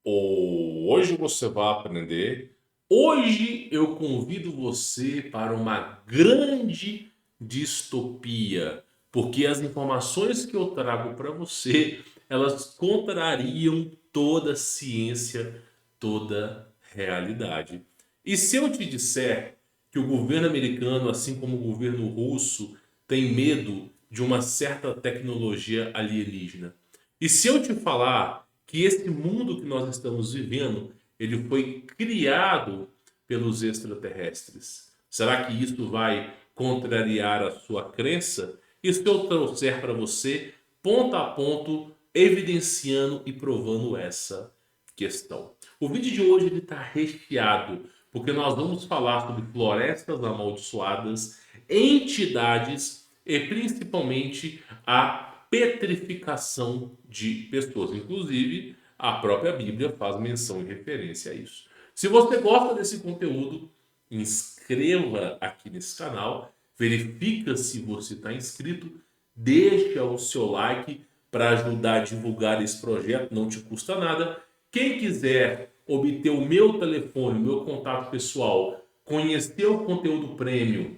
Hoje você vai aprender. Hoje eu convido você para uma grande distopia, porque as informações que eu trago para você, elas contrariam toda ciência, toda realidade. E se eu te disser que o governo americano, assim como o governo russo, tem medo de uma certa tecnologia alienígena? E se eu te falar que esse mundo que nós estamos vivendo, ele foi criado pelos extraterrestres? Será que isso vai contrariar a sua crença? E se eu trouxer para você, ponto a ponto, evidenciando e provando essa questão? O vídeo de hoje está recheado, porque nós vamos falar sobre florestas amaldiçoadas, entidades e principalmente a petrificação de pessoas. Inclusive, a própria Bíblia faz menção e referência a isso. Se você gosta desse conteúdo, inscreva aqui nesse canal, verifica se você está inscrito, deixa o seu like para ajudar a divulgar esse projeto, não te custa nada. Quem quiser obter o meu telefone, o meu contato pessoal, conhecer o conteúdo premium,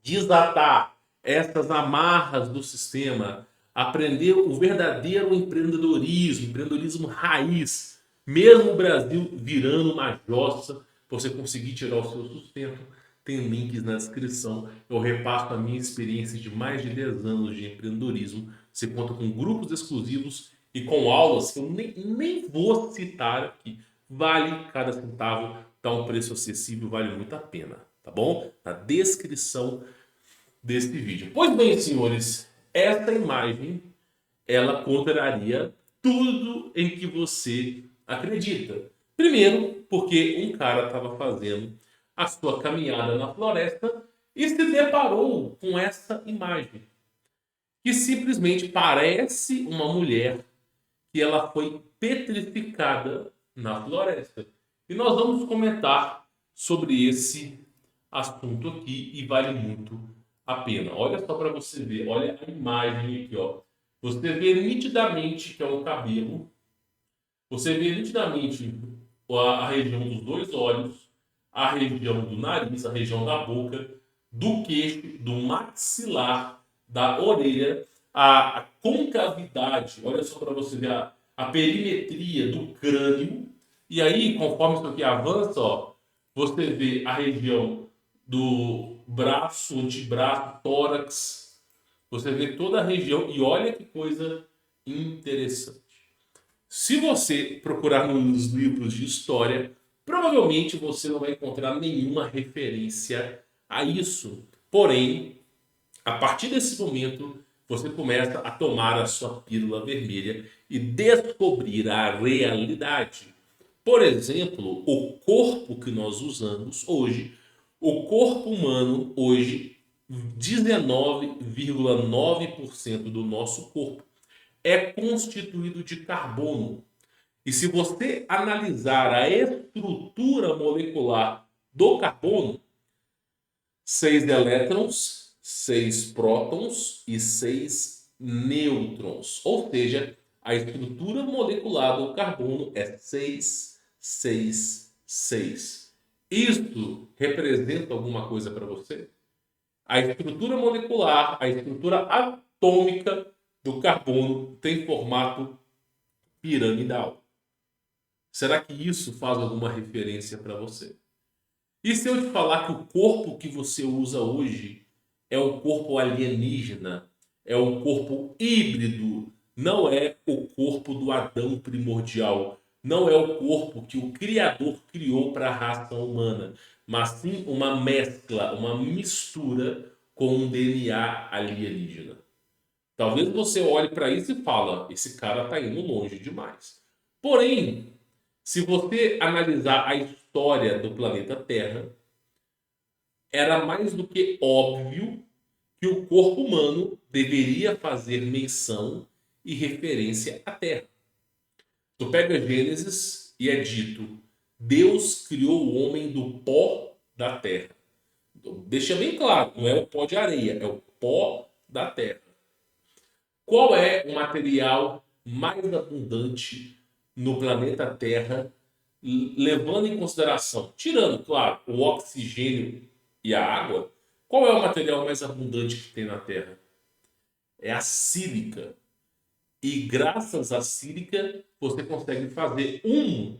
desatar essas amarras do sistema, aprender o verdadeiro empreendedorismo raiz, mesmo o Brasil virando uma jossa, para você conseguir tirar o seu sustento, tem links na descrição. Eu repasso a minha experiência de mais de 10 anos de empreendedorismo. Você conta com grupos exclusivos e com aulas que eu nem vou citar aqui. Vale cada centavo, tá um preço acessível, vale muito a pena, tá bom? Na descrição desse vídeo. Pois bem, senhores, essa imagem ela contraria tudo em que você acredita. Primeiro, porque um cara estava fazendo a sua caminhada na floresta e se deparou com essa imagem, que simplesmente parece uma mulher que ela foi petrificada na floresta. E nós vamos comentar sobre esse assunto aqui e vale muito a pena. Olha só para você ver, olha a imagem aqui, ó. Você vê nitidamente que é um cabelo, você vê nitidamente a região dos dois olhos, a região do nariz, a região da boca, do queixo, do maxilar, da orelha, a concavidade. Olha só para você ver a perimetria do crânio. E aí, conforme isso aqui avança, ó, você vê a região do braço, antebraço, tórax. Você vê toda a região e olha que coisa interessante. Se você procurar nos livros de história, provavelmente você não vai encontrar nenhuma referência a isso. Porém, a partir desse momento, você começa a tomar a sua pílula vermelha e descobrir a realidade. Por exemplo, o corpo que nós usamos hoje, o corpo humano hoje, 19,9% do nosso corpo é constituído de carbono. E se você analisar a estrutura molecular do carbono, 6 elétrons, 6 prótons e 6 nêutrons. Ou seja, a estrutura molecular do carbono é 6, 6, 6. Isto representa alguma coisa para você? A estrutura molecular, a estrutura atômica do carbono tem formato piramidal. Será que isso faz alguma referência para você? E se eu te falar que o corpo que você usa hoje é um corpo alienígena, é um corpo híbrido, não é o corpo do Adão primordial, não é o corpo que o Criador criou para a raça humana, mas sim uma mescla, uma mistura com um DNA alienígena. Talvez você olhe para isso e fala, esse cara está indo longe demais. Porém, se você analisar a história do planeta Terra, era mais do que óbvio que o corpo humano deveria fazer menção e referência à Terra. Tu pega Gênesis e é dito: Deus criou o homem do pó da terra. Deixa bem claro, não é o pó de areia, é o pó da terra. Qual é o material mais abundante no planeta Terra, levando em consideração, tirando, claro, o oxigênio e a água, qual é o material mais abundante que tem na Terra? É a sílica. E graças à sílica, você consegue fazer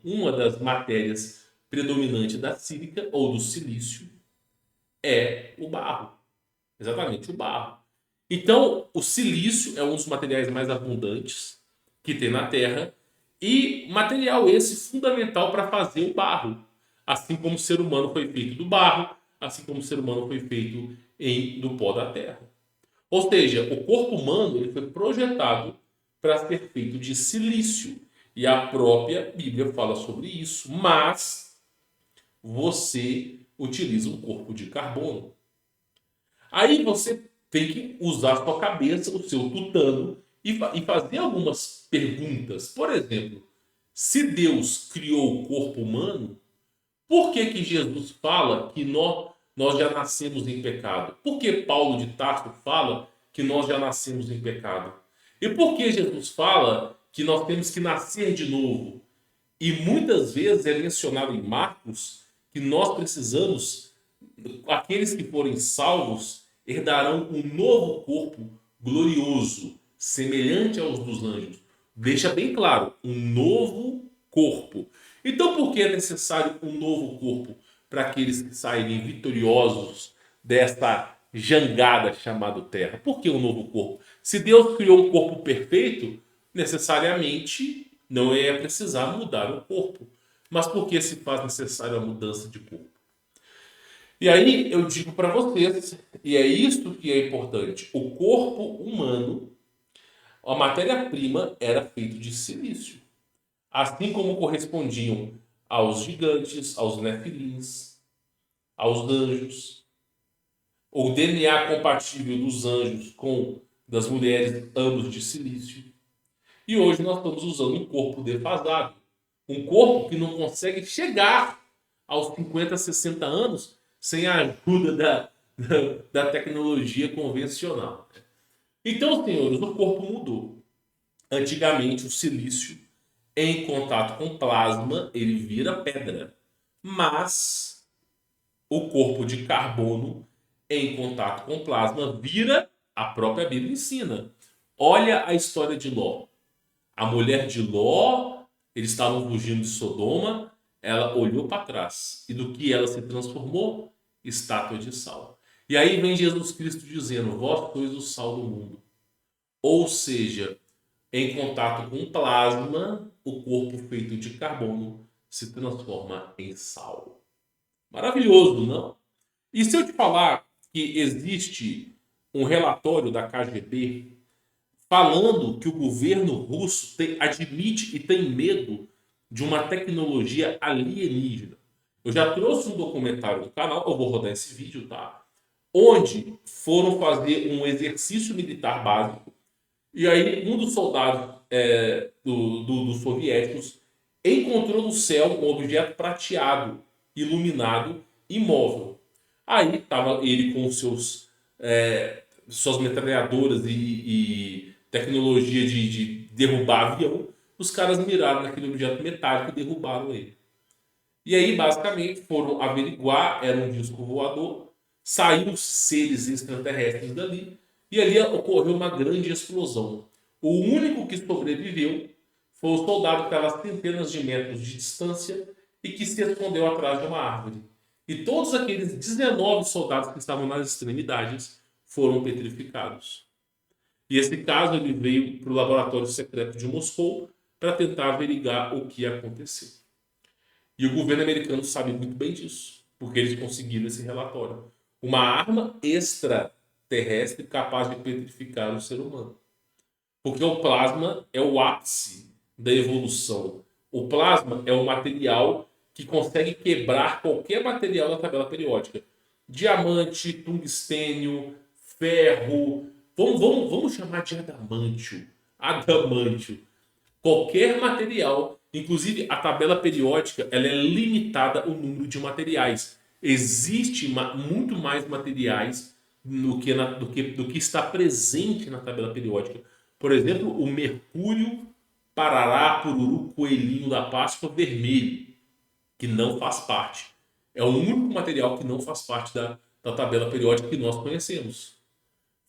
uma das matérias predominantes da sílica, ou do silício, é o barro. Exatamente, o barro. Então, o silício é um dos materiais mais abundantes que tem na Terra e material esse fundamental para fazer o barro. Assim como o ser humano foi feito do barro, assim como o ser humano foi feito do pó da Terra. Ou seja, o corpo humano ele foi projetado para ser feito de silício. E a própria Bíblia fala sobre isso. Mas você utiliza um corpo de carbono. Aí você tem que usar a sua cabeça, o seu tutano, e fazer algumas perguntas. Por exemplo, se Deus criou o corpo humano, por que que Jesus fala que nós já nascemos em pecado? Por que Paulo de Tarso fala que nós já nascemos em pecado? E por que Jesus fala que nós temos que nascer de novo? E muitas vezes é mencionado em Marcos que nós precisamos, aqueles que forem salvos, herdarão um novo corpo glorioso, semelhante aos dos anjos. Deixa bem claro, um novo corpo. Então, por que é necessário um novo corpo para aqueles que saírem vitoriosos desta jangada chamada Terra? Por que um novo corpo? Se Deus criou um corpo perfeito, necessariamente não é precisar mudar o corpo. Mas por que se faz necessário a mudança de corpo? E aí eu digo para vocês, e é isto que é importante: o corpo humano, a matéria-prima era feita de silício. Assim como correspondiam aos gigantes, aos nefilins, aos anjos. O DNA compatível dos anjos com das mulheres, ambos de silício. E hoje nós estamos usando um corpo defasado. Um corpo que não consegue chegar aos 50, 60 anos sem a ajuda da tecnologia convencional. Então, senhores, o corpo mudou. Antigamente, o silício, em contato com plasma, ele vira pedra. Mas o corpo de carbono, em contato com plasma, vira, a própria Bíblia ensina. Olha a história de Ló. A mulher de Ló, eles estavam fugindo de Sodoma, ela olhou para trás. E do que ela se transformou? Estátua de sal. E aí vem Jesus Cristo dizendo: vós sois o sal do mundo. Ou seja, em contato com plasma, o corpo feito de carbono se transforma em sal. Maravilhoso, não? E se eu te falar que existe um relatório da KGB falando que o governo russo admite e tem medo de uma tecnologia alienígena? Eu já trouxe um documentário do canal, eu vou rodar esse vídeo, tá? Onde foram fazer um exercício militar básico. E aí um dos soldados dos soviéticos encontrou no céu um objeto prateado, iluminado, imóvel. Aí estava ele com suas metralhadoras e tecnologia de derrubar avião. Os caras miraram naquele objeto metálico e derrubaram ele. E aí, basicamente, foram averiguar, era um disco voador, saíram seres extraterrestres dali, e ali ocorreu uma grande explosão. O único que sobreviveu foi o soldado que estava a centenas de metros de distância e que se escondeu atrás de uma árvore. E todos aqueles 19 soldados que estavam nas extremidades foram petrificados. E esse caso ele veio para o laboratório secreto de Moscou para tentar averiguar o que aconteceu. E o governo americano sabe muito bem disso, porque eles conseguiram esse relatório. Uma arma extraterrestre capaz de petrificar o ser humano. Porque o plasma é o ápice da evolução. O plasma é um material que consegue quebrar qualquer material da tabela periódica. Diamante, tungstênio, ferro. Vamos chamar de adamantio. Adamantio. Qualquer material, inclusive a tabela periódica, ela é limitada ao número de materiais. Existe muito mais materiais do que está presente na tabela periódica. Por exemplo, o mercúrio parará, pururu, coelhinho da Páscoa vermelho, que não faz parte. É o único material que não faz parte da tabela periódica que nós conhecemos.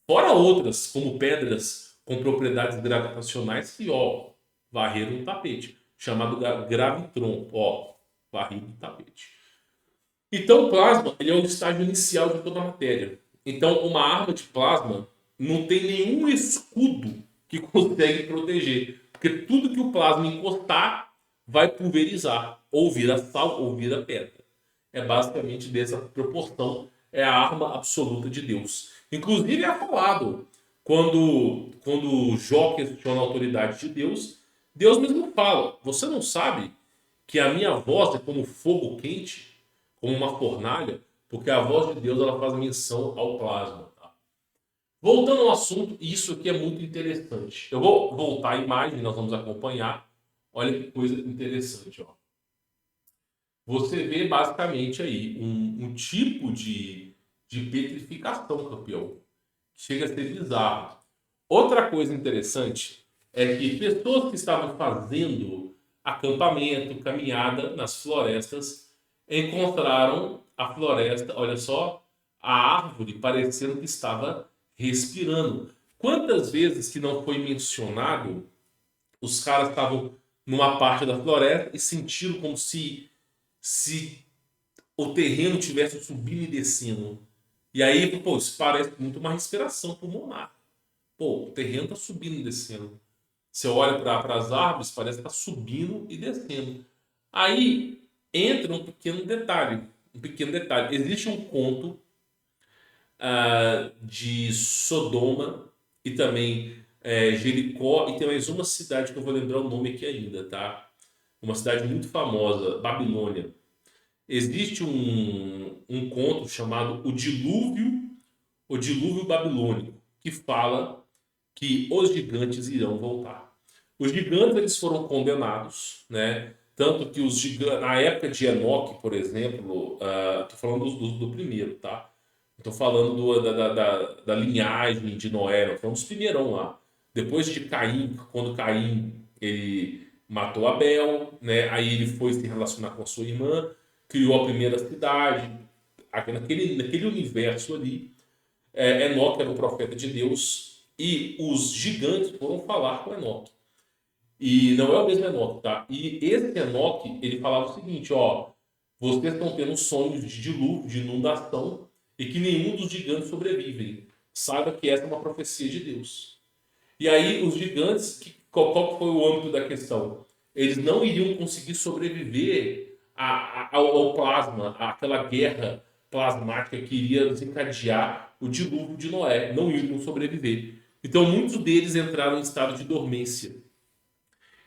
Fora outras, como pedras com propriedades gravitacionais que, ó, varreram o tapete, chamado gravitron, ó, varrido o tapete. Então, o plasma ele é o estágio inicial de toda a matéria. Então, uma arma de plasma não tem nenhum escudo que consegue proteger, porque tudo que o plasma encostar vai pulverizar, ou vira sal, ou vira pedra. É basicamente dessa proporção, é a arma absoluta de Deus. Inclusive é falado, quando Jó questiona a autoridade de Deus, Deus mesmo fala, você não sabe que a minha voz é como fogo quente, como uma fornalha, porque a voz de Deus ela faz menção ao plasma. Tá? Voltando ao assunto, isso aqui é muito interessante. Eu vou voltar à imagem, nós vamos acompanhar. Olha que coisa interessante. Ó. Você vê basicamente aí um tipo de petrificação, campeão. Chega a ser bizarro. Outra coisa interessante é que pessoas que estavam fazendo acampamento, caminhada nas florestas, encontraram a floresta, olha só, a árvore parecendo que estava respirando. Quantas vezes que não foi mencionado, os caras estavam numa parte da floresta e sentiram como se o terreno tivesse subindo e descendo. E aí, pô, isso parece muito uma respiração pulmonar. Pô, o terreno está subindo e descendo. Você olha para as árvores, parece que está subindo e descendo. Aí entra um pequeno detalhe. Um pequeno detalhe. Existe um conto de Sodoma e também Jericó, e tem mais uma cidade que eu vou lembrar o nome aqui ainda, tá? Uma cidade muito famosa, Babilônia. Existe um conto chamado O Dilúvio Babilônico, que fala que os gigantes irão voltar. Os gigantes eles foram condenados, né? Tanto que os gigantes, na época de Enoque, por exemplo, estou falando do primeiro, tá? Estou falando da linhagem de Noé, não, falando dos primeirão lá. Depois de Caim, quando Caim ele matou Abel, né? Aí ele foi se relacionar com a sua irmã, criou a primeira cidade, naquele universo ali. Enoque era o profeta de Deus e os gigantes foram falar com Enoque. E não é o mesmo Enoque, tá? E esse Enoque, ele falava o seguinte, ó, vocês estão tendo sonhos de dilúvio, de inundação, e que nenhum dos gigantes sobrevivem. Saiba que essa é uma profecia de Deus. E aí os gigantes, qual foi o âmbito da questão? Eles não iriam conseguir sobreviver ao plasma, àquela guerra plasmática que iria desencadear o dilúvio de Noé. Não iriam sobreviver. Então muitos deles entraram em estado de dormência.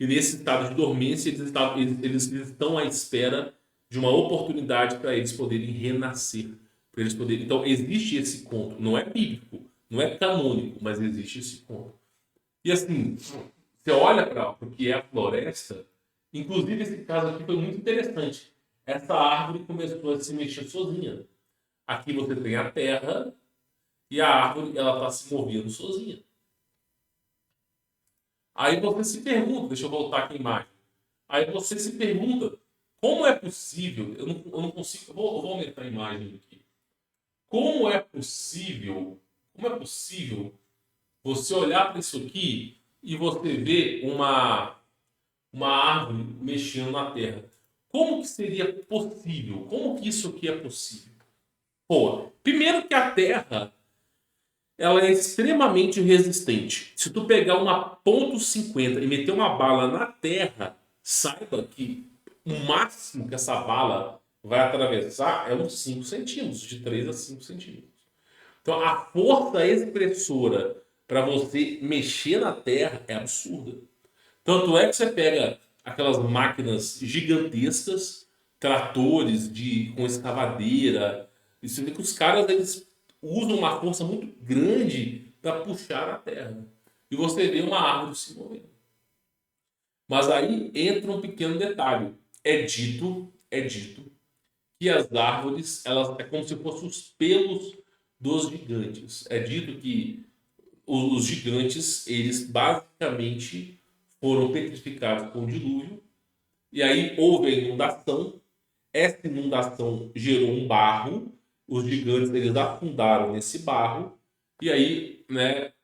E nesse estado de dormência eles estão à espera de uma oportunidade para eles poderem renascer. Para eles poderem... Então existe esse conto. Não é bíblico, não é canônico, mas existe esse conto. E assim, você olha para o que é a floresta, inclusive esse caso aqui foi muito interessante. Essa árvore começou a se mexer sozinha. Aqui você tem a terra e a árvore ela está se movendo sozinha. Aí você se pergunta, deixa eu voltar aqui a imagem. Aí você se pergunta, como é possível, eu não consigo, eu vou aumentar a imagem aqui. Como é possível você olhar para isso aqui e você ver uma árvore mexendo na terra? Como que seria possível? Como que isso aqui é possível? Pô, primeiro que a terra ela é extremamente resistente. Se tu pegar uma .50 e meter uma bala na terra, saiba que o máximo que essa bala vai atravessar é uns 5 centímetros, de 3 a 5 centímetros. Então a força expressora para você mexer na terra é absurda. Tanto é que você pega aquelas máquinas gigantescas, tratores com escavadeira, e você vê que os caras eles usam uma força muito grande para puxar a terra. E você vê uma árvore se movendo. Mas aí entra um pequeno detalhe. É dito que as árvores, elas é como se fossem os pelos dos gigantes. É dito que os gigantes, eles basicamente foram petrificados com o dilúvio, e aí houve a inundação. Essa inundação gerou um barro, os gigantes eles afundaram nesse barro, e aí, né,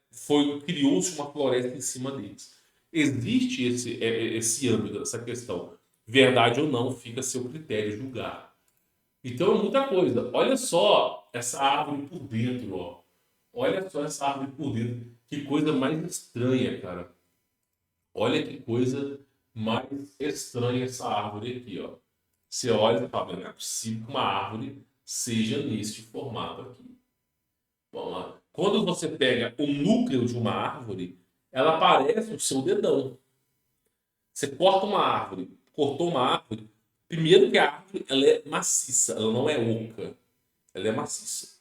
criou-se uma floresta em cima deles. Existe esse âmbito, essa questão. Verdade ou não, fica a seu critério julgar. Então é muita coisa. Olha só essa árvore por dentro, ó. Olha só essa árvore por dentro. Que coisa mais estranha, cara. Olha que coisa mais estranha essa árvore aqui, ó. Você olha e fala, não é possível que uma árvore seja neste formato aqui. Vamos lá. Quando você pega o núcleo de uma árvore, ela parece o seu dedão. Você corta uma árvore, cortou uma árvore, primeiro que a árvore ela é maciça, ela não é oca, ela é maciça.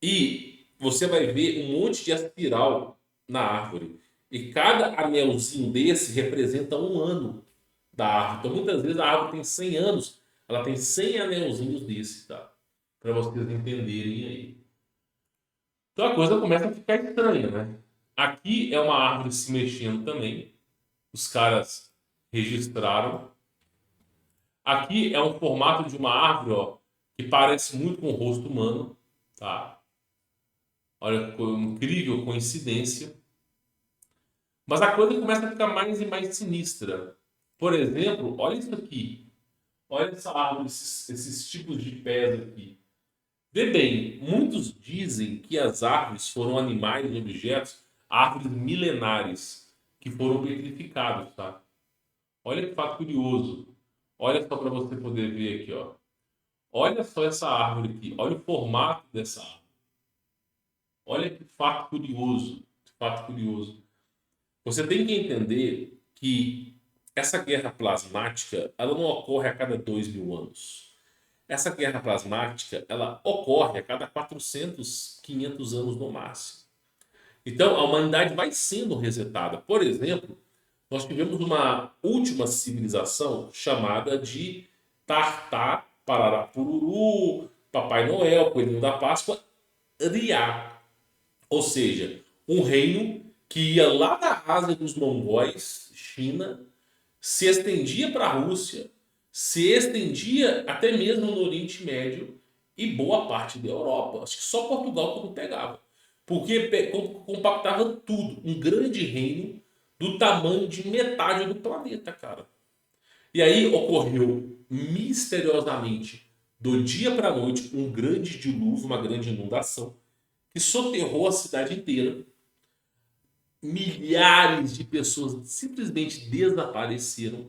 E você vai ver um monte de espiral na árvore. E cada anelzinho desse representa um ano da árvore. Então, muitas vezes a árvore tem 100 anos, ela tem 100 anelzinhos desse, tá? Para vocês entenderem aí. Então a coisa começa a ficar estranha, né? Aqui é uma árvore se mexendo também. Os caras registraram. Aqui é um formato de uma árvore, ó, que parece muito com o rosto humano, tá? Olha que incrível coincidência. Mas a coisa começa a ficar mais e mais sinistra. Por exemplo, olha isso aqui. Olha essa árvore, esses tipos de pés aqui. Vê bem, muitos dizem que as árvores foram animais e objetos, árvores milenares, que foram petrificados, tá? Olha que fato curioso. Olha só para você poder ver aqui, ó. Olha só essa árvore aqui. Olha o formato dessa árvore. Olha que fato curioso. Que fato curioso. Você tem que entender que essa guerra plasmática, ela não ocorre a cada 2.000 anos. Essa guerra plasmática, ela ocorre a cada 400, 500 anos no máximo. Então, a humanidade vai sendo resetada. Por exemplo, nós tivemos uma última civilização chamada de Tartá, Pararapururu, Papai Noel, Coelhinho da Páscoa, Riá. Ou seja, um reino que ia lá da Ásia dos mongóis, China, se estendia para a Rússia, se estendia até mesmo no Oriente Médio e boa parte da Europa. Acho que só Portugal que não pegava. Porque compactava tudo. Um grande reino do tamanho de metade do planeta, cara. E aí ocorreu misteriosamente, do dia para a noite, um grande dilúvio, uma grande inundação, que soterrou a cidade inteira. Milhares de pessoas simplesmente desapareceram.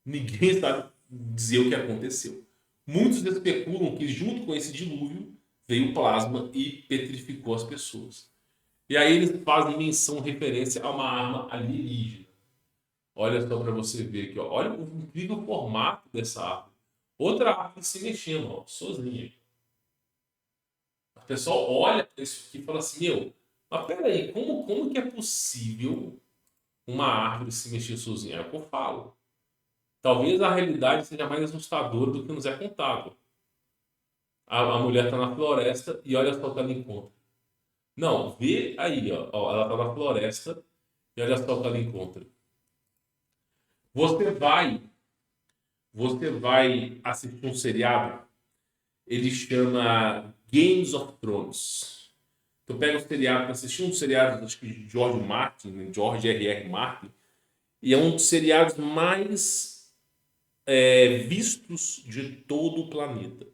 Ninguém sabe dizer o que aconteceu. Muitos especulam que junto com esse dilúvio veio o plasma e petrificou as pessoas. E aí eles fazem menção, referência a uma arma alienígena. Olha só para você ver aqui, ó. Olha o incrível formato dessa árvore. Outra árvore se mexendo, ó, sozinha. O pessoal olha para isso aqui e fala assim, meu, mas peraí, como que é possível uma árvore se mexer sozinha? É o que eu falo. Talvez a realidade seja mais assustadora do que nos é contado. A mulher está na floresta e olha só o que ela encontra. Não, vê aí, ó, ela está na floresta e olha só o que ela encontra. Você vai, você vai assistir um seriado, ele chama Games of Thrones. Tu pega o seriado para assistir um seriado, acho que de George Martin, né, George R.R. Martin, e é um dos seriados mais vistos de todo o planeta,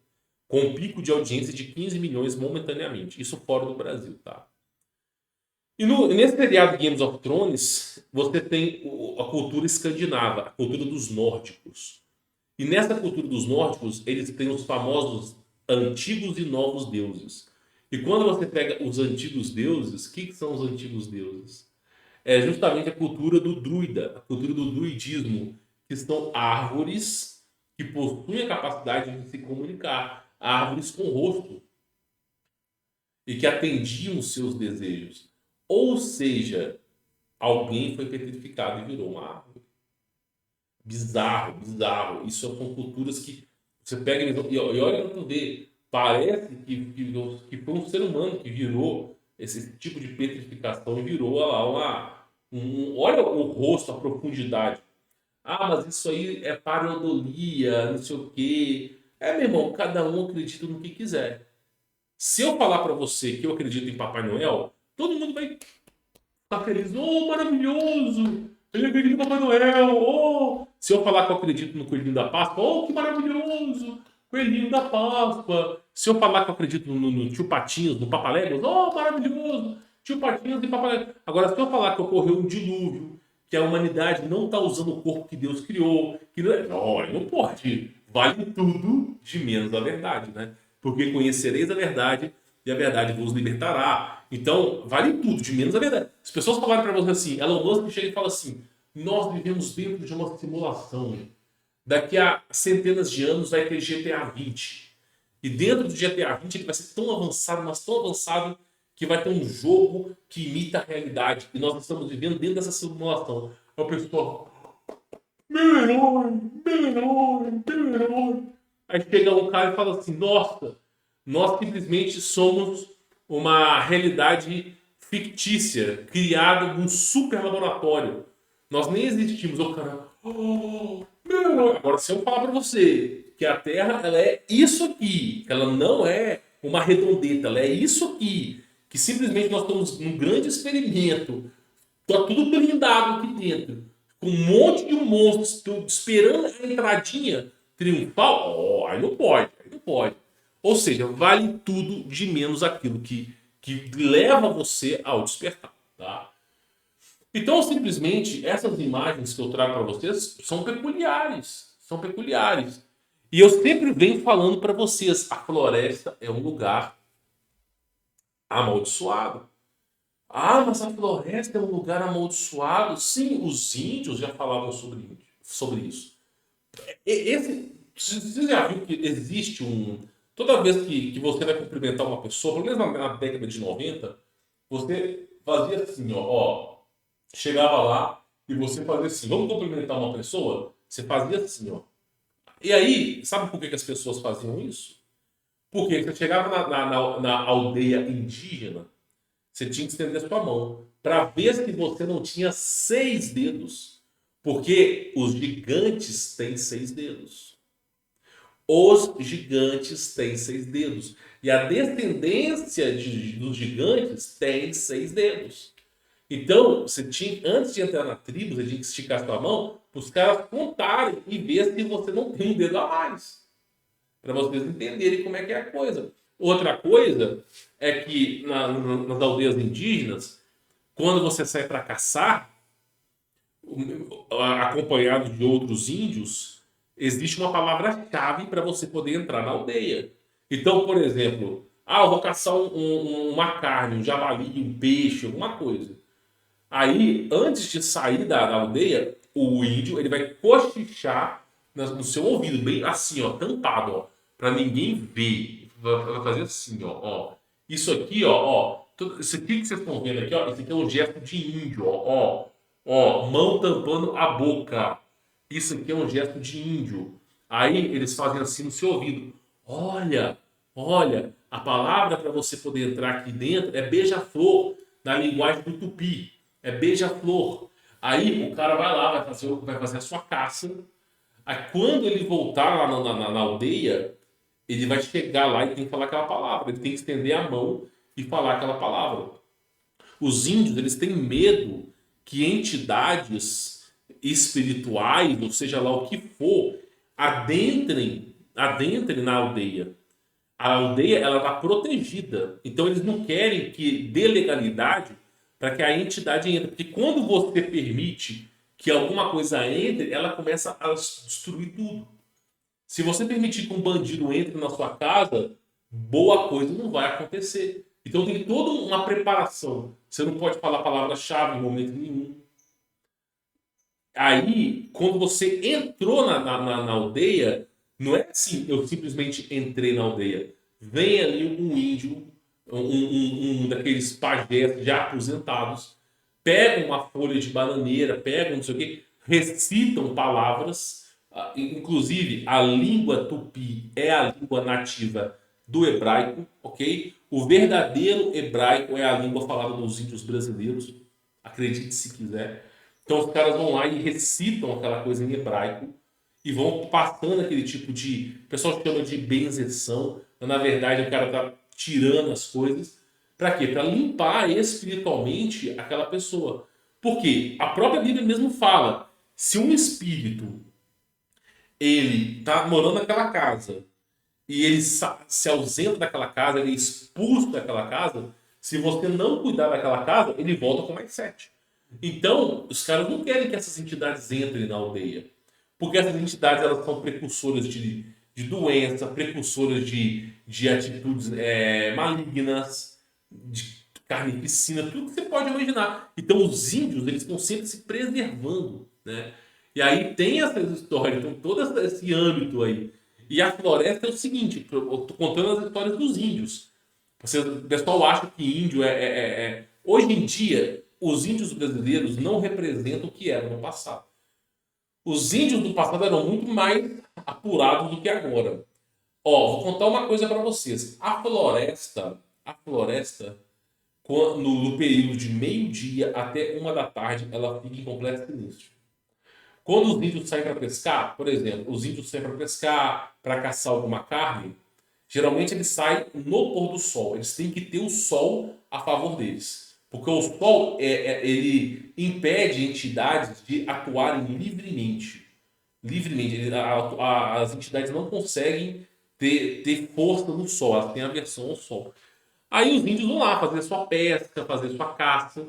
com um pico de audiência de 15 milhões momentaneamente, isso fora do Brasil, tá? E nesse seriado Games of Thrones, você tem a cultura escandinava, a cultura dos nórdicos. E nessa cultura dos nórdicos, eles têm os famosos antigos e novos deuses. E quando você pega os antigos deuses, o que são os antigos deuses? É justamente a cultura do druida, a cultura do druidismo, que são árvores que possuem a capacidade de se comunicar, árvores com rosto, e que atendiam os seus desejos. Ou seja, alguém foi petrificado e virou uma árvore. Bizarro, bizarro. Isso são culturas que você pega e olha para tu ver. Parece que foi um ser humano que virou esse tipo de petrificação e virou lá Olha o rosto, a profundidade. Ah, mas isso aí é pareidolia, não sei o quê. É, meu irmão, cada um acredita no que quiser. Se eu falar pra você que eu acredito em Papai Noel, todo mundo vai ficar feliz. Oh, maravilhoso! Ele acredita em Papai Noel. Oh! Se eu falar que eu acredito no Coelhinho da Páscoa, oh, que maravilhoso! Coelhinho da Páscoa. Se eu falar que eu acredito no Tio Patinhas, no Papaléguas, oh, maravilhoso! Tio Patinhas e Papaléguas. Agora, se eu falar que ocorreu um dilúvio, que a humanidade não está usando o corpo que Deus criou, que não, não pode. Vale tudo de menos a verdade, né? Porque conhecereis a verdade e a verdade vos libertará. Então, vale tudo, de menos a verdade. As pessoas falarem para você assim, Elon Musk chega e fala assim, nós vivemos dentro de uma simulação. Daqui a centenas de anos vai ter GTA 20. E dentro do GTA 20 ele vai ser tão avançado, mas tão avançado, que vai ter um jogo que imita a realidade. E nós estamos vivendo dentro dessa simulação. É o pessoal, meu herói, meu herói, meu herói. Aí chega um cara e fala assim, nossa, nós simplesmente somos uma realidade fictícia, criada num super laboratório. Nós nem existimos. O cara, oh, meu. Agora, se eu falar para você que a Terra ela é isso aqui, que ela não é uma redondeta, ela é isso aqui, que simplesmente nós estamos num grande experimento, tá tudo blindado aqui dentro, com um monte de monstros esperando a entradinha triunfal, oh, aí não pode, aí não pode. Ou seja, vale tudo de menos aquilo que leva você ao despertar, tá? Então, simplesmente, essas imagens que eu trago para vocês são peculiares, são peculiares. E eu sempre venho falando para vocês, a floresta é um lugar amaldiçoado. Ah, mas a floresta é um lugar amaldiçoado. Sim, os índios já falavam sobre isso. Você já viu que existe um. Toda vez que você vai cumprimentar uma pessoa, pelo menos na década de 90, você fazia assim, ó. Chegava lá e você fazia assim, vamos cumprimentar uma pessoa? Você fazia assim, ó. E aí, sabe por que as pessoas faziam isso? Porque você chegava na aldeia indígena, você tinha que estender a sua mão para ver se você não tinha 6 dedos. Porque os gigantes têm 6 dedos. Os gigantes têm 6 dedos. E a descendência dos gigantes tem 6 dedos. Então, você tinha, antes de entrar na tribo, você tinha que esticar sua mão para os caras contarem e ver se você não tem um dedo a mais. Para vocês entenderem como é que é a coisa. Outra coisa é que nas aldeias indígenas, quando você sai para caçar, acompanhado de outros índios, existe uma palavra-chave para você poder entrar na aldeia. Então, por exemplo, eu vou caçar uma carne, um javali, um peixe, alguma coisa. Aí, antes de sair da aldeia, o índio ele vai cochichar no seu ouvido, bem assim, ó, tampado, ó, para ninguém ver. Vai fazer assim, ó. Isso aqui, isso aqui que vocês estão vendo aqui, ó, isso aqui é um gesto de índio, mão tampando a boca. Isso aqui é um gesto de índio. Aí eles fazem assim no seu ouvido. Olha, olha, a palavra para você poder entrar aqui dentro é beija-flor, na linguagem do tupi. É beija-flor. Aí o cara vai lá, vai fazer a sua caça. Aí quando ele voltar lá na aldeia, ele vai chegar lá e tem que falar aquela palavra. Ele tem que estender a mão e falar aquela palavra. Os índios, eles têm medo que entidades espirituais, ou seja lá o que for, adentrem na aldeia. A aldeia ela está protegida. Então eles não querem que dê legalidade para que a entidade entre. Porque quando você permite que alguma coisa entre, ela começa a destruir tudo. Se você permitir que um bandido entre na sua casa, boa coisa não vai acontecer. Então tem toda uma preparação. Você não pode falar a palavra-chave em momento nenhum. Aí, quando você entrou na aldeia, não é assim, eu simplesmente entrei na aldeia. Vem ali um índio, um daqueles pajés já aposentados, pega uma folha de bananeira, pega não sei o quê, recitam palavras, inclusive a língua tupi é a língua nativa do hebraico, ok? O verdadeiro hebraico é a língua falada dos índios brasileiros. Acredite se quiser. Então os caras vão lá e recitam aquela coisa em hebraico e vão passando aquele tipo de. O pessoal chama de benzeção, mas na verdade o cara tá tirando as coisas. Para quê? Para limpar espiritualmente aquela pessoa. Porque a própria Bíblia mesmo fala: se um espírito ele tá morando naquela casa e ele se ausenta daquela casa, ele é expulso daquela casa, se você não cuidar daquela casa, ele volta com mais sete. Então, os caras não querem que essas entidades entrem na aldeia. Porque essas entidades elas são precursoras de doença, precursoras de atitudes malignas, de carnificina, tudo que você pode imaginar. Então, os índios eles estão sempre se preservando, né? E aí tem essas histórias, então todo esse âmbito aí. E a floresta é o seguinte, eu tô contando as histórias dos índios. O pessoal acha que índio Hoje em dia, os índios brasileiros não representam o que eram no passado. Os índios do passado eram muito mais apurados do que agora. Ó, vou contar uma coisa para vocês. A floresta, no período de meio-dia até 1 da tarde, ela fica em completo silêncio. Quando os índios saem para pescar, por exemplo, os índios saem para pescar, para caçar alguma carne, geralmente eles saem no pôr do sol. Eles têm que ter o sol a favor deles. Porque o sol ele impede entidades de atuarem livremente. Livremente. As entidades não conseguem ter força no sol, elas têm aversão ao sol. Aí os índios vão lá fazer sua pesca, fazer sua caça.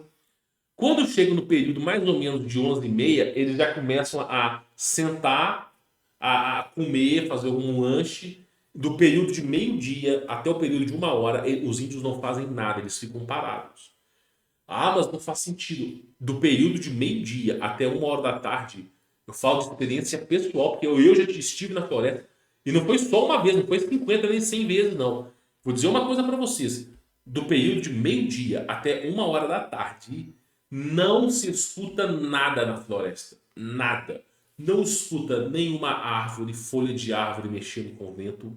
Quando chega no período mais ou menos de 11h30, eles já começam a sentar, a comer, fazer algum lanche. Do período de meio-dia até o período de 1 hora, os índios não fazem nada, eles ficam parados. Ah, mas não faz sentido. Do período de meio-dia até 1 hora da tarde, eu falo de experiência pessoal, porque eu já estive na floresta. E não foi só uma vez, não foi 50 nem 100 vezes, não. Vou dizer uma coisa para vocês. Do período de meio-dia até 1 hora da tarde, não se escuta nada na floresta. Nada. Não escuta nenhuma árvore, folha de árvore mexendo com o vento.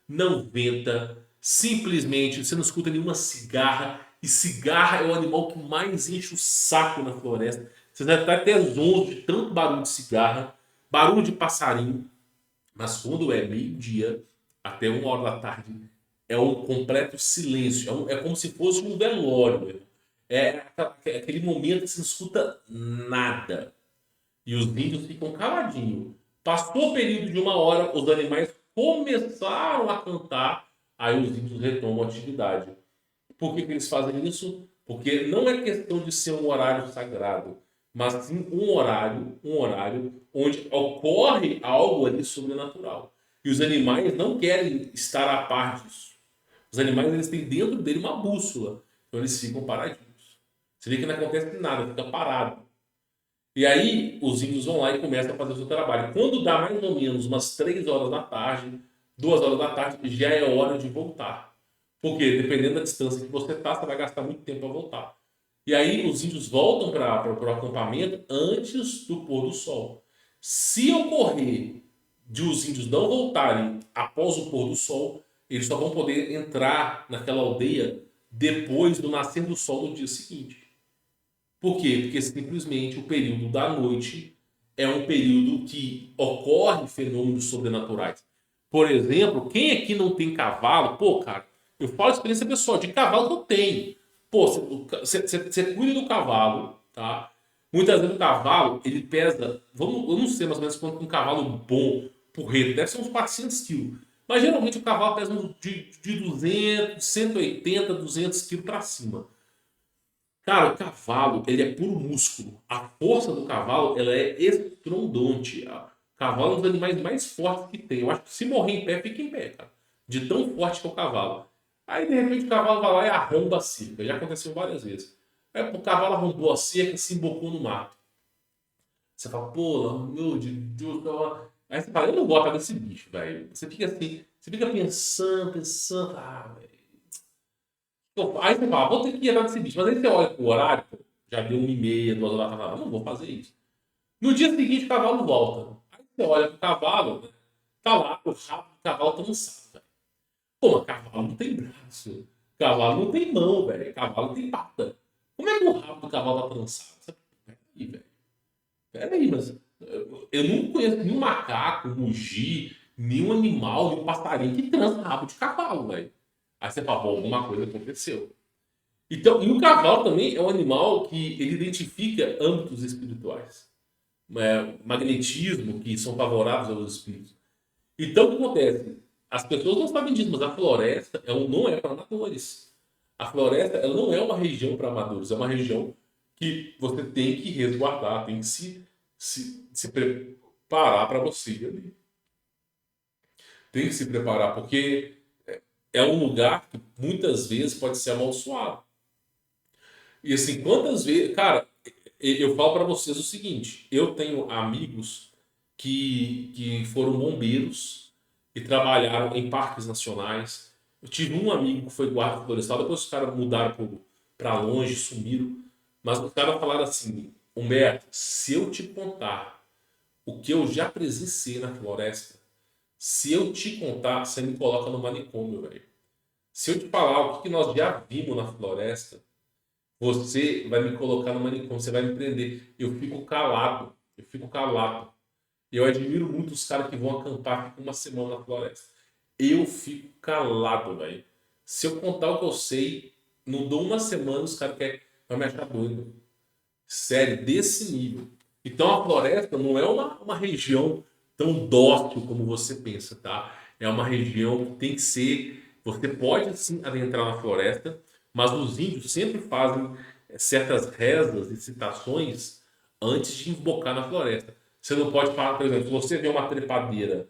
Não venta. Simplesmente você não escuta nenhuma cigarra. E cigarra é o animal que mais enche o saco na floresta. Você vai estar até zonzo de tanto barulho de cigarra, barulho de passarinho. Mas quando é meio-dia até 1 hora da tarde, é um completo silêncio. É como se fosse um velório, meu. Aquele momento que você não escuta nada. E os índios ficam caladinhos. Passou o período de 1 hora, os animais começaram a cantar, aí os índios retomam a atividade. Por que eles fazem isso? Porque não é questão de ser um horário sagrado, mas sim um horário onde ocorre algo ali sobrenatural. E os animais não querem estar a par disso. Os animais eles têm dentro dele uma bússola, então eles ficam paradinhos. Você vê que não acontece nada, fica parado. E aí os índios vão lá e começam a fazer o seu trabalho. Quando dá mais ou menos umas 3 horas da tarde, 2 horas da tarde, já é hora de voltar. Porque dependendo da distância que você está, você vai gastar muito tempo para voltar. E aí os índios voltam para o acampamento antes do pôr do sol. Se ocorrer de os índios não voltarem após o pôr do sol, eles só vão poder entrar naquela aldeia depois do nascer do sol no dia seguinte. Por quê? Porque simplesmente o período da noite é um período que ocorre fenômenos sobrenaturais. Por exemplo, quem aqui não tem cavalo? Pô, cara, eu falo de experiência pessoal, de cavalo eu tenho. Pô, você cuida do cavalo, tá? Muitas vezes o cavalo, ele pesa, eu não sei mais ou menos quanto um cavalo bom, porreto, deve ser uns 400 quilos. Mas geralmente o cavalo pesa de 200, 180, 200 quilos para cima. Cara, o cavalo, ele é puro músculo. A força do cavalo, ela é estrondante. O cavalo é um dos animais mais fortes que tem. Eu acho que se morrer em pé, fica em pé, cara. De tão forte que é o cavalo. Aí, de repente, o cavalo vai lá e arromba a cerca. Já aconteceu várias vezes. Aí, o cavalo arrombou a cerca e se embocou no mato. Você fala, pô, meu Deus, cavalo. Aí você fala, eu não gosto desse bicho, velho. Você fica assim, você fica pensando, velho. Aí você fala, vou ter que ir atrás desse bicho. Mas aí você olha pro horário, pô, já deu 1h30, 2 horas da tarde. Não vou fazer isso. No dia seguinte, o cavalo volta. Aí você olha pro cavalo, né, tá lá, o rabo do cavalo tá cansado, velho. Pô, mas cavalo não tem braço. Cavalo não tem mão, velho. Cavalo tem pata. Como é que o rabo do cavalo tá trançado? Peraí, velho. Peraí, mas eu não conheço nenhum macaco, mugi, nenhum animal, nenhum passarinho que trança rabo de cavalo, velho. Aí você fala, bom, alguma coisa aconteceu. Então, e o cavalo também é um animal que ele identifica âmbitos espirituais. Magnetismo, que são favoráveis aos espíritos. Então, o que acontece? As pessoas não sabem disso, mas a floresta não é para amadores. A floresta ela não é uma região para amadores, é uma região que você tem que resguardar, tem que se preparar para você ir ali. Tem que se preparar, porque é um lugar que muitas vezes pode ser amaldiçoado. E assim, quantas vezes. Cara, eu falo para vocês o seguinte: eu tenho amigos que foram bombeiros e trabalharam em parques nacionais. Eu tive um amigo que foi guarda florestal, depois os caras mudaram para longe, sumiram. Mas os caras falaram assim: Humberto, se eu te contar o que eu já presenciei na floresta, se eu te contar, você me coloca no manicômio, velho. Se eu te falar o que nós já vimos na floresta, você vai me colocar no manicômio, você vai me prender. Eu fico calado. Eu fico calado. Eu admiro muito os caras que vão acampar ficam uma semana na floresta. Eu fico calado, velho. Se eu contar o que eu sei, não dou uma semana, os caras vão me achar doido. Sério, desse nível. Então a floresta não é uma região tão dócil como você pensa, tá? É uma região que tem que ser. Você pode sim adentrar na floresta, mas os índios sempre fazem certas rezas e citações antes de embocar na floresta. Você não pode falar, por exemplo, se você vê uma trepadeira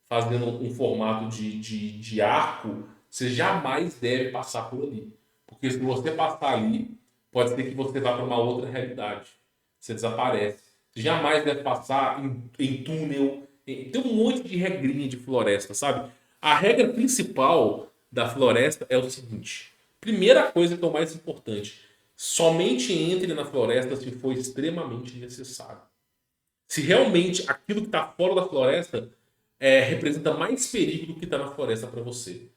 fazendo um formato de arco, você jamais deve passar por ali. Porque se você passar ali, pode ser que você vá para uma outra realidade. Você desaparece. Você jamais deve passar em túnel. Tem um monte de regrinha de floresta, sabe? A regra principal da floresta é o seguinte: primeira coisa que é o mais importante, somente entre na floresta se for extremamente necessário. Se realmente aquilo que está fora da floresta representa mais perigo do que está na floresta para você.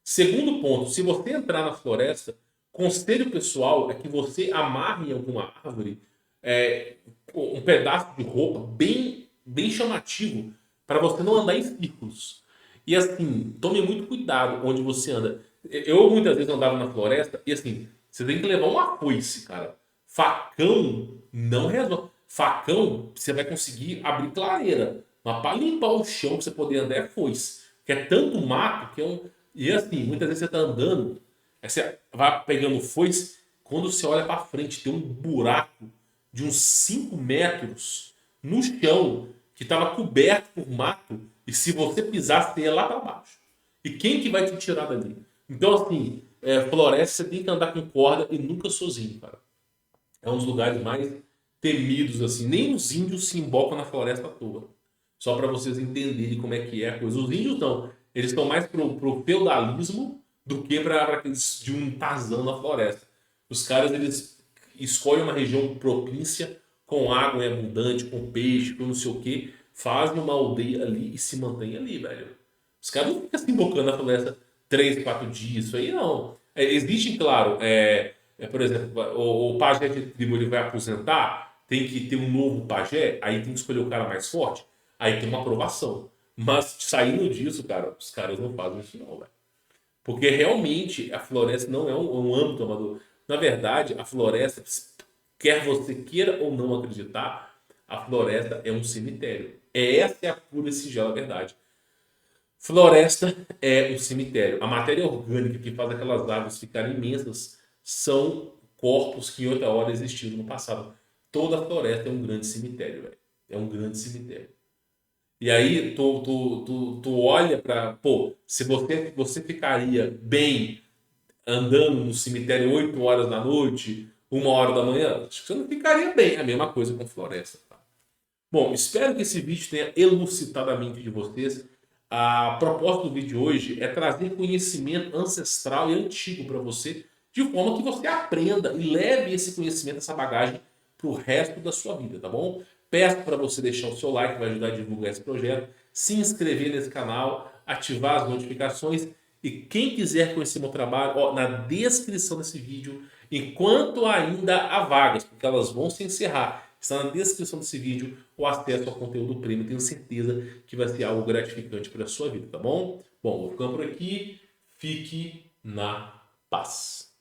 Segundo ponto, se você entrar na floresta, conselho pessoal é que você amarre em alguma árvore é, um pedaço de roupa bem chamativo para você não andar em círculos. E assim, tome muito cuidado onde você anda. Eu muitas vezes andava na floresta e assim, você tem que levar uma foice, cara. Facão não resolve. Facão, você vai conseguir abrir clareira. Mas para limpar o chão, para você poder andar, é foice. Que é tanto mato que é um. E assim, muitas vezes você tá andando, aí você vai pegando foice, quando você olha para frente, tem um buraco de uns 5 metros no chão que estava coberto por mato. E se você pisar, você ia lá para baixo. E quem que vai te tirar dali? Então, assim, floresta você tem que andar com corda e nunca sozinho, cara. É um dos lugares mais temidos, assim. Nem os índios se embocam na floresta à toa. Só para vocês entenderem como é que é a coisa. Os índios não. Eles estão mais pro feudalismo do que para aqueles de um Tarzan na floresta. Os caras, eles escolhem uma região propícia, com água em abundante, com peixe, com não sei o quê, fazem uma aldeia ali e se mantêm ali, velho. Os caras não ficam se embocando na floresta 3, 4 dias, isso aí não. Existe, claro, por exemplo, o pajé de tribo ele vai aposentar, tem que ter um novo pajé, aí tem que escolher o cara mais forte, aí tem uma aprovação. Mas saindo disso, cara, os caras não fazem isso não, velho. Porque realmente a floresta não é um âmbito amador. Na verdade, a floresta, quer você queira ou não acreditar, a floresta é um cemitério. Essa é a pura e singela verdade. Floresta é um cemitério. A matéria orgânica que faz aquelas árvores ficarem imensas são corpos que em outra hora existiram no passado. Toda floresta é um grande cemitério, velho. É um grande cemitério. E aí tu olha para, pô, se você ficaria bem andando no cemitério 8 horas da noite, 1 hora da manhã, acho que você não ficaria bem. É a mesma coisa com floresta. Tá? Bom, espero que esse vídeo tenha elucidado a mente de vocês. A proposta do vídeo de hoje é trazer conhecimento ancestral e antigo para você, de forma que você aprenda e leve esse conhecimento, essa bagagem, para o resto da sua vida, tá bom? Peço para você deixar o seu like, que vai ajudar a divulgar esse projeto, se inscrever nesse canal, ativar as notificações E quem quiser conhecer meu trabalho, ó, na descrição desse vídeo, enquanto ainda há vagas, porque elas vão se encerrar, está na descrição desse vídeo o acesso ao conteúdo premium. Tenho certeza que vai ser algo gratificante para a sua vida, tá bom? Bom, vou ficando por aqui. Fique na paz.